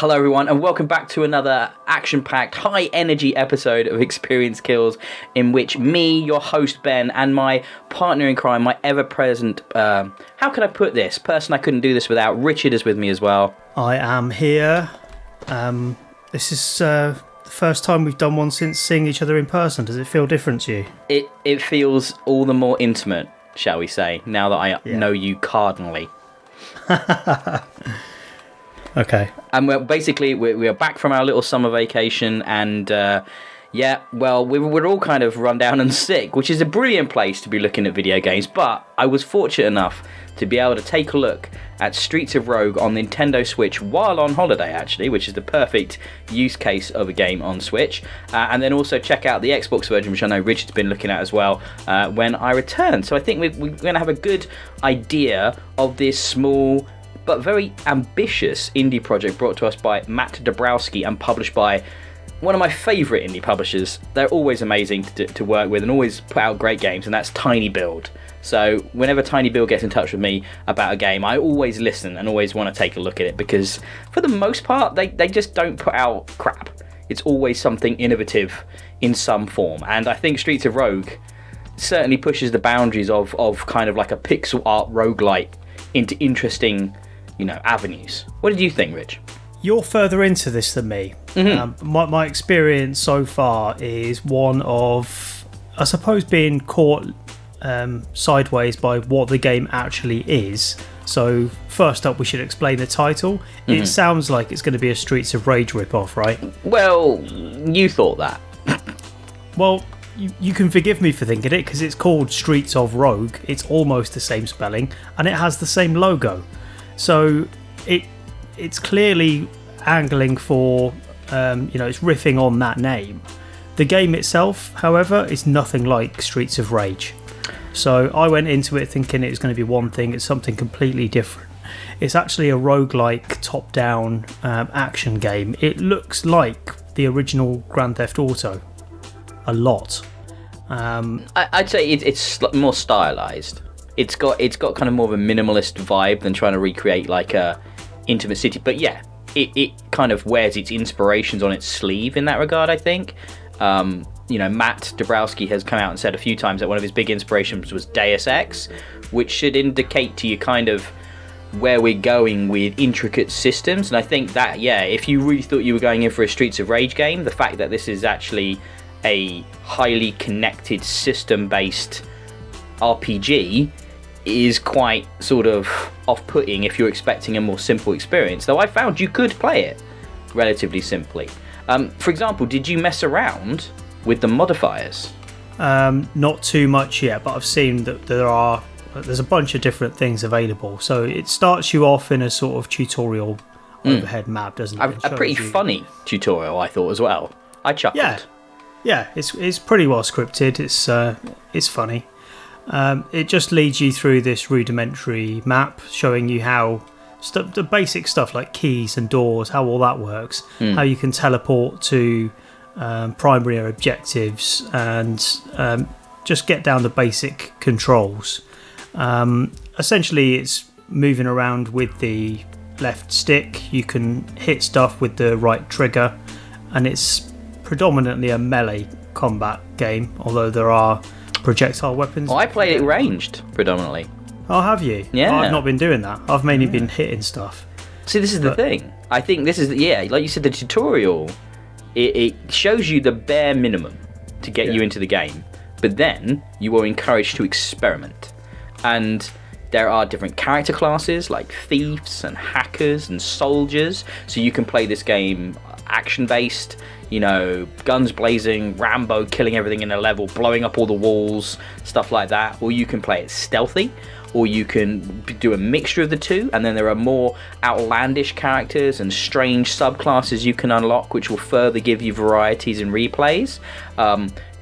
Hello everyone and welcome back to another action-packed, high-energy episode of Experience Kills, in which me, your host Ben, and my partner in crime, my ever-present, how can I put this? Person I couldn't do this without, Richard is with me as well. I am here. This is the first time we've done one since seeing each other in person. Does it feel different to you? It feels all the more intimate, shall we say, now that I know you cardinally. Okay. And we're back from our little summer vacation, and we're all kind of run down and sick, which is a brilliant place to be looking at video games. But I was fortunate enough to be able to take a look at Streets of Rogue on Nintendo Switch while on holiday, actually, which is the perfect use case of a game on Switch. And then also check out the Xbox version, which I know Richard's been looking at as well, when I return. So I think we're going to have a good idea of this small but very ambitious indie project brought to us by Matt Dabrowski and published by one of my favourite indie publishers. They're always amazing to work with and always put out great games, and that's Tiny Build. So whenever Tiny Build gets in touch with me about a game, I always listen and always want to take a look at it, because for the most part they just don't put out crap. It's always something innovative in some form, and I think Streets of Rogue certainly pushes the boundaries of kind of like a pixel art roguelite into interesting avenues. What did you think, Rich? You're further into this than me. Mm-hmm. My experience so far is one of, I suppose, being caught sideways by what the game actually is. So first up, we should explain the title. Mm-hmm. It sounds like it's going to be a Streets of Rage ripoff, right? Well, you thought that. Well, you can forgive me for thinking it, because it's called Streets of Rogue. It's almost the same spelling, and it has the same logo. So it's clearly angling for, it's riffing on that name. The game itself, however, is nothing like Streets of Rage. So I went into it thinking it was going to be one thing. It's something completely different. It's actually a roguelike top-down action game. It looks like the original Grand Theft Auto a lot. I'd say it's more stylized. It's got kind of more of a minimalist vibe than trying to recreate like a intimate city. But yeah, it kind of wears its inspirations on its sleeve in that regard, I think. Matt Dabrowski has come out and said a few times that one of his big inspirations was Deus Ex, which should indicate to you kind of where we're going with intricate systems. And I think that, if you really thought you were going in for a Streets of Rage game, the fact that this is actually a highly connected system-based RPG is quite sort of off-putting if you're expecting a more simple experience, though I found you could play it relatively simply. For example, did you mess around with the modifiers? Not too much yet, but I've seen that there's a bunch of different things available. So it starts you off in a sort of tutorial overhead map, doesn't it? A pretty funny tutorial, I thought, as well. I chuckled. Yeah, it's pretty well scripted. It's funny. It just leads you through this rudimentary map, showing you how the basic stuff like keys and doors, how all that works, how you can teleport to primary objectives, and just get down the basic controls. Essentially, it's moving around with the left stick. You can hit stuff with the right trigger, and it's predominantly a melee combat game, although there are projectile weapons. I played it ranged predominantly. Oh, have you? Yeah. I've not been doing that. I've mainly been hitting stuff. See, this is the thing. I think this is, like you said, the tutorial, it shows you the bare minimum to get you into the game, but then you are encouraged to experiment. And there are different character classes like thieves and hackers and soldiers, so you can play this game action-based, guns blazing, Rambo killing everything in a level, blowing up all the walls, stuff like that. Or you can play it stealthy, or you can do a mixture of the two, and then there are more outlandish characters and strange subclasses you can unlock, which will further give you varieties and replays.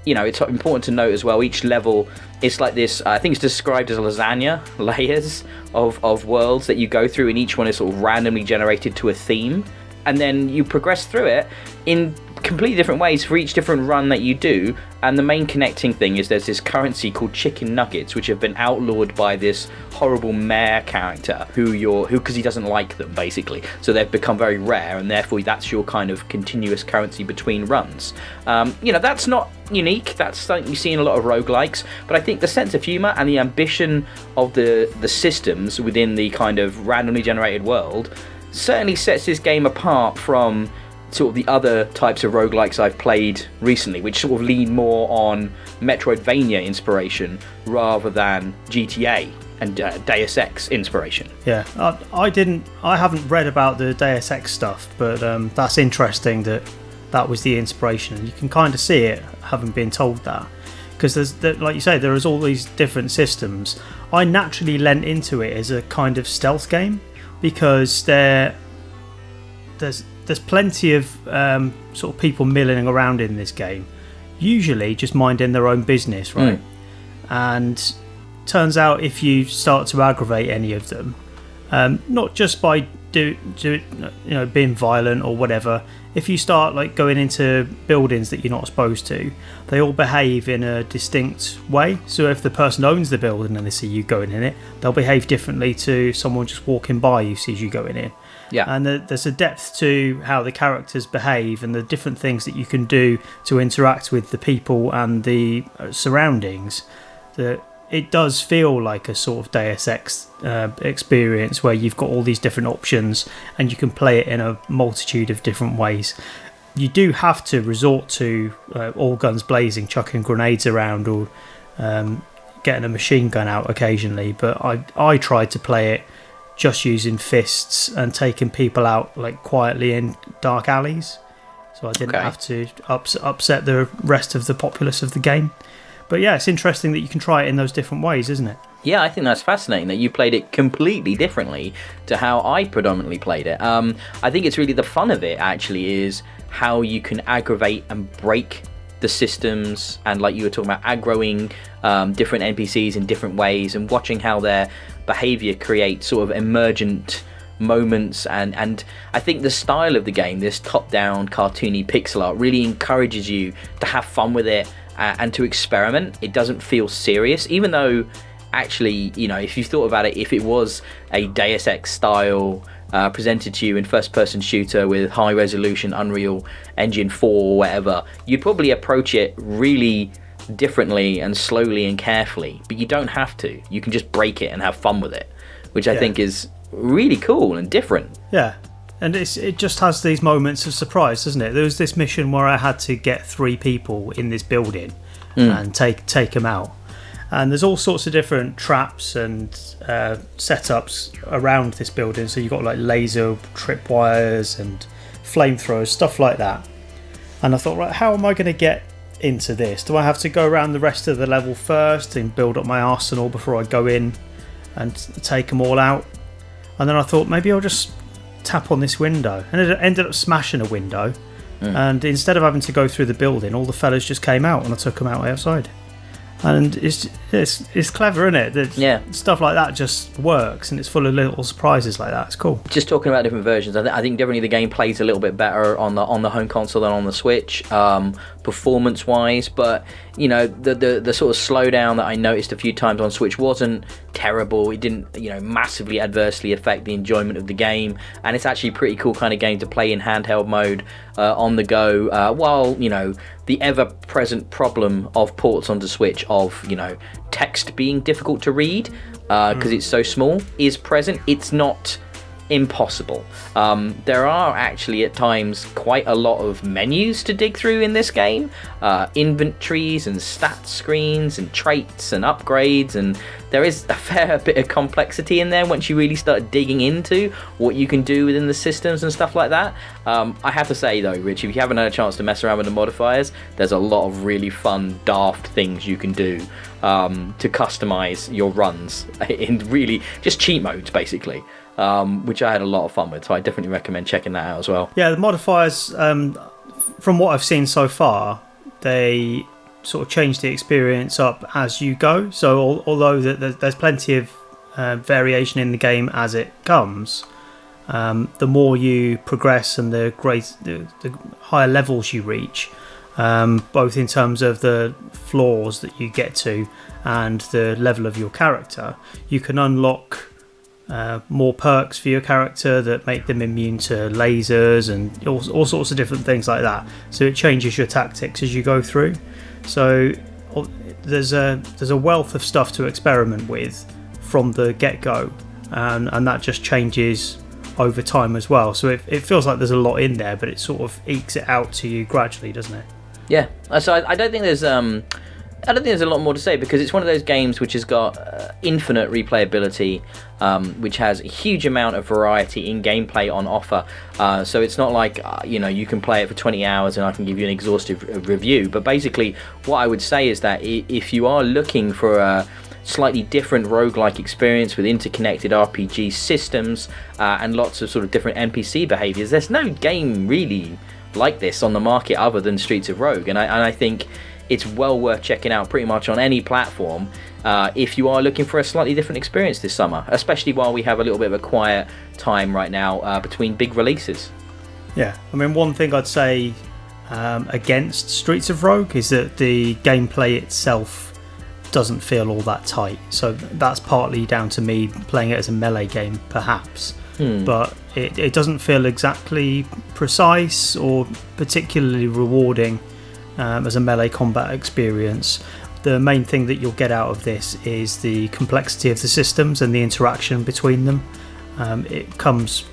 It's important to note as well, each level, it's like this, I think it's described as lasagna, layers of worlds that you go through, and each one is sort of randomly generated to a theme. and then you progress through it in completely different ways for each different run that you do. And the main connecting thing is there's this currency called chicken nuggets, which have been outlawed by this horrible mayor character who because he doesn't like them, basically. So they've become very rare, and therefore that's your kind of continuous currency between runs. That's not unique. That's something you see in a lot of roguelikes, but I think the sense of humour and the ambition of the systems within the kind of randomly generated world certainly sets this game apart from sort of the other types of roguelikes I've played recently, which sort of lean more on Metroidvania inspiration rather than GTA and Deus Ex inspiration. Yeah, I haven't read about the Deus Ex stuff, but that's interesting that was the inspiration, and you can kind of see it having been told that, because like you say, there is all these different systems. I naturally lent into it as a kind of stealth game because there's plenty of sort of people milling around in this game, usually just minding their own business, right? And turns out if you start to aggravate any of them, not just by being violent or whatever, if you start like going into buildings that you're not supposed to, they all behave in a distinct way. So if the person owns the building and they see you going in it, they'll behave differently to someone just walking by who sees you going in. Yeah. And there's a depth to how the characters behave and the different things that you can do to interact with the people and the surroundings, that it does feel like a sort of Deus Ex experience where you've got all these different options and you can play it in a multitude of different ways. You do have to resort to all guns blazing, chucking grenades around, or getting a machine gun out occasionally, but I tried to play it just using fists and taking people out like quietly in dark alleys, so I didn't have to upset the rest of the populace of the game. But yeah, it's interesting that you can try it in those different ways, isn't it? Yeah, I think that's fascinating that you played it completely differently to how I predominantly played it. I think it's really the fun of it, actually, is how you can aggravate and break the systems, and like you were talking about, aggroing different NPCs in different ways and watching how their behaviour creates sort of emergent moments. And I think the style of the game, this top-down cartoony pixel art, really encourages you to have fun with it and to experiment. It doesn't feel serious, even though actually, if you thought about it, if it was a Deus Ex style presented to you in first-person shooter with high-resolution Unreal Engine 4 or whatever, you'd probably approach it really differently and slowly and carefully, but you don't have to. You can just break it and have fun with it, which I think is really cool and different. Yeah, and it just has these moments of surprise, doesn't it? There was this mission where I had to get 3 people in this building and take them out. And there's all sorts of different traps and setups around this building. So you've got like laser tripwires and flamethrowers, stuff like that. And I thought, right, how am I going to get into this? Do I have to go around the rest of the level first and build up my arsenal before I go in and take them all out? And then I thought, maybe I'll just tap on this window. And it ended up smashing a window. And instead of having to go through the building, all the fellas just came out and I took them out outside. And it's clever, isn't it? Stuff like that just works, and it's full of little surprises like that. It's cool. Just talking about different versions, I think definitely the game plays a little bit better on the home console than on the Switch, performance wise. But the sort of slowdown that I noticed a few times on Switch wasn't terrible. It didn't massively adversely affect the enjoyment of the game, and it's actually a pretty cool kind of game to play in handheld mode on the go, while the ever-present problem of ports onto Switch of text being difficult to read because it's so small is present. It's not impossible. There are actually at times quite a lot of menus to dig through in this game, inventories and stat screens and traits and upgrades, and there is a fair bit of complexity in there once you really start digging into what you can do within the systems and stuff like that. I have to say though, Rich, if you haven't had a chance to mess around with the modifiers, there's a lot of really fun, daft things you can do to customize your runs in really just cheat modes, basically. Which I had a lot of fun with, so I definitely recommend checking that out as well. Yeah, the modifiers, from what I've seen so far, they sort of change the experience up as you go. So although there's plenty of variation in the game as it comes, the more you progress and the higher levels you reach, both in terms of the floors that you get to and the level of your character, you can unlock more perks for your character that make them immune to lasers and all sorts of different things like that. So it changes your tactics as you go through. So there's a wealth of stuff to experiment with from the get-go, and that just changes over time as well. So it feels like there's a lot in there, but it sort of ekes it out to you gradually, doesn't it? Yeah. So I don't think there's a lot more to say, because it's one of those games which has got infinite replayability, which has a huge amount of variety in gameplay on offer. So it's not like you can play it for 20 hours and I can give you an exhaustive review. But basically, what I would say is that if you are looking for a slightly different roguelike experience with interconnected RPG systems and lots of sort of different NPC behaviours, there's no game really like this on the market other than Streets of Rogue, and I think it's well worth checking out pretty much on any platform if you are looking for a slightly different experience this summer, especially while we have a little bit of a quiet time right now between big releases. Yeah, I mean, one thing I'd say against Streets of Rogue is that the gameplay itself doesn't feel all that tight, so that's partly down to me playing it as a melee game perhaps. But it doesn't feel exactly precise or particularly rewarding as a melee combat experience. The main thing that you'll get out of this is the complexity of the systems and the interaction between them. It comes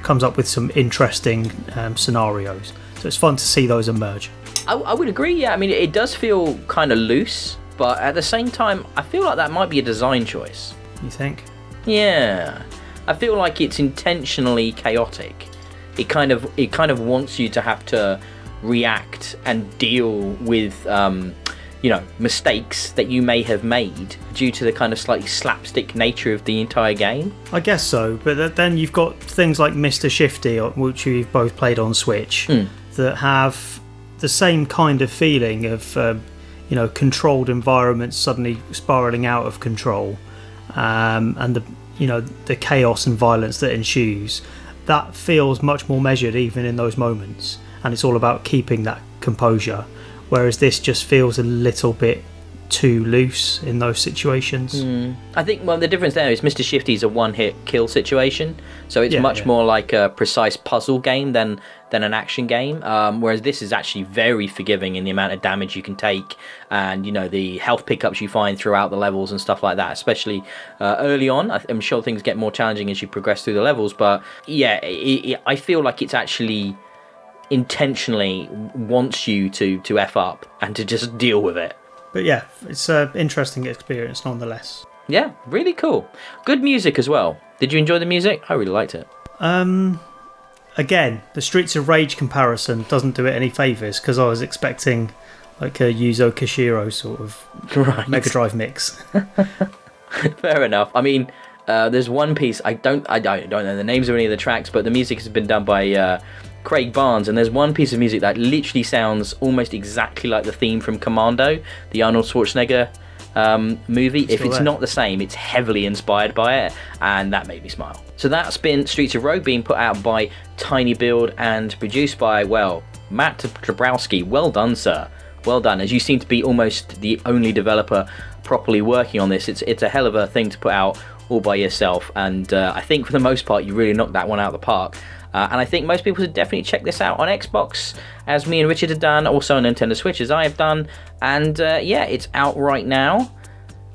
up with some interesting scenarios, so it's fun to see those emerge. I would agree, yeah. I mean, it does feel kind of loose, but at the same time, I feel like that might be a design choice. You think? Yeah. I feel like it's intentionally chaotic. It kind of wants you to have to react and deal with mistakes that you may have made due to the kind of slightly slapstick nature of the entire game. I guess so, but then you've got things like Mr. Shifty, which we've both played on Switch, that have the same kind of feeling of controlled environments suddenly spiraling out of control, and the chaos and violence that ensues. That feels much more measured even in those moments, and it's all about keeping that composure, whereas this just feels a little bit too loose in those situations. I think the difference there is Mr. Shifty's a one-hit kill situation, so it's much more like a precise puzzle game than an action game, whereas this is actually very forgiving in the amount of damage you can take and the health pickups you find throughout the levels and stuff like that, especially early on. I'm sure things get more challenging as you progress through the levels, but yeah, I feel like it's actually intentionally wants you to F up and to just deal with it. But yeah, it's an interesting experience nonetheless. Yeah, really cool. Good music as well. Did you enjoy the music? I really liked it. Again, the Streets of Rage comparison doesn't do it any favours, because I was expecting like a Yuzo Koshiro sort of Mega Drive mix. Fair enough. I mean, there's one piece, I don't know the names of any of the tracks, but the music has been done by Craig Barnes, and there's one piece of music that literally sounds almost exactly like the theme from Commando, the Arnold Schwarzenegger movie. If it's not the same, it's heavily inspired by it, and that made me smile. So that's been Streets of Rogue, being put out by Tiny Build and produced by, Matt Dabrowski. Well done, sir. Well done, as you seem to be almost the only developer properly working on this. It's a hell of a thing to put out all by yourself, and I think for the most part you really knocked that one out of the park. And I think most people should definitely check this out on Xbox, as me and Richard have done, also on Nintendo Switch, as I have done. And it's out right now.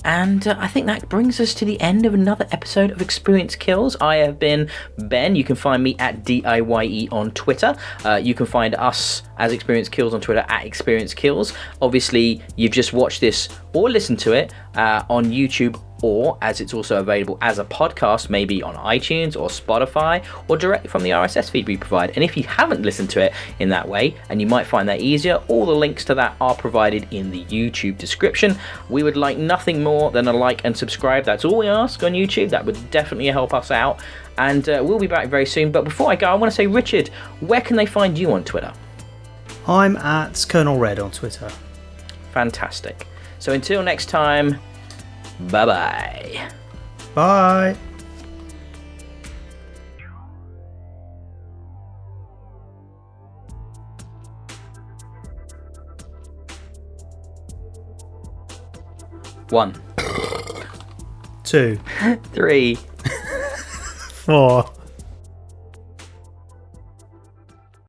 And I think that brings us to the end of another episode of Experience Kills. I have been Ben. You can find me at DIYE on Twitter. You can find us as Experience Kills on Twitter at Experience Kills. Obviously, you've just watched this or listened to it on YouTube, or as it's also available as a podcast, maybe on iTunes or Spotify, or directly from the RSS feed we provide. And if you haven't listened to it in that way, and you might find that easier, all the links to that are provided in the YouTube description. We would like nothing more than a like and subscribe. That's all we ask on YouTube. That would definitely help us out. And we'll be back very soon. But before I go, I want to say, Richard, where can they find you on Twitter? I'm at Colonel Red on Twitter. Fantastic. So until next time, bye-bye. Bye. 1, 2, 3, 4.